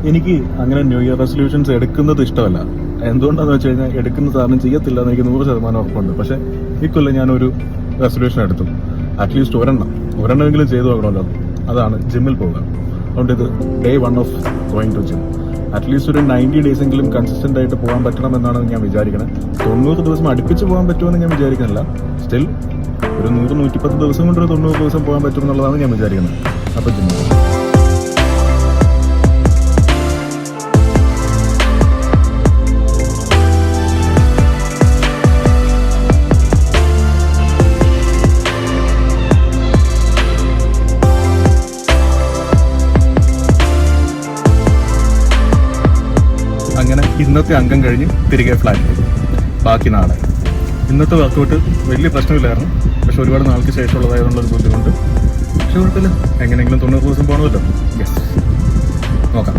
എനിക്ക് അങ്ങനെ new year resolutions എടുക്കുന്നത് ഇഷ്ടമല്ല. എന്തുകൊണ്ടാന്ന് വെച്ച് കഴിഞ്ഞാൽ എടുക്കുന്ന സാധനം ചെയ്യത്തില്ല എന്ന് എനിക്ക് 100% ഉറപ്പുണ്ട്. പക്ഷെ ഇക്കൊല്ലം ഞാനൊരു റെസൊല്യൂഷൻ എടുത്തു. അറ്റ്ലീസ്റ്റ് ഒരെണ്ണമെങ്കിലും ചെയ്തു നോക്കണമല്ലോ. അതാണ് ജിമ്മിൽ പോകുക. അതുകൊണ്ട് ഇത് day 1 of going to gym. At least ഒരു 90 days എങ്കിലും കൺസിസ്റ്റന്റ് ആയിട്ട് പോകാൻ പറ്റണമെന്നാണ് ഞാൻ വിചാരിക്കുന്നത്. 90 ദിവസം അടുപ്പിച്ച് പോകാൻ പറ്റുമെന്ന് ഞാൻ വിചാരിക്കുന്നില്ല. സ്റ്റിൽ ഒരു 100-110 ദിവസം കൊണ്ട് ഒരു 90 ദിവസം പോകാൻ പറ്റുമെന്നുള്ളതാണ് ഞാൻ വിചാരിക്കുന്നത്. അപ്പോൾ ജിമ്മിൽ അങ്ങനെ ഇന്നത്തെ അംഗം കഴിഞ്ഞ് തിരികെ ഫ്ലാറ്റിൽ. ബാക്കി നാളെ. ഇന്നത്തെ വർക്കൗട്ട് വലിയ പ്രശ്നമില്ലായിരുന്നു. പക്ഷെ ഒരുപാട് നാൾക്ക് ശേഷമുള്ളതായതുകൊണ്ടൊരു ബുദ്ധിമുട്ട്. പക്ഷെ കുഴപ്പമില്ല, എങ്ങനെയെങ്കിലും 90 ദിവസം പോകണമല്ലോ. യെസ്, നോക്കാം.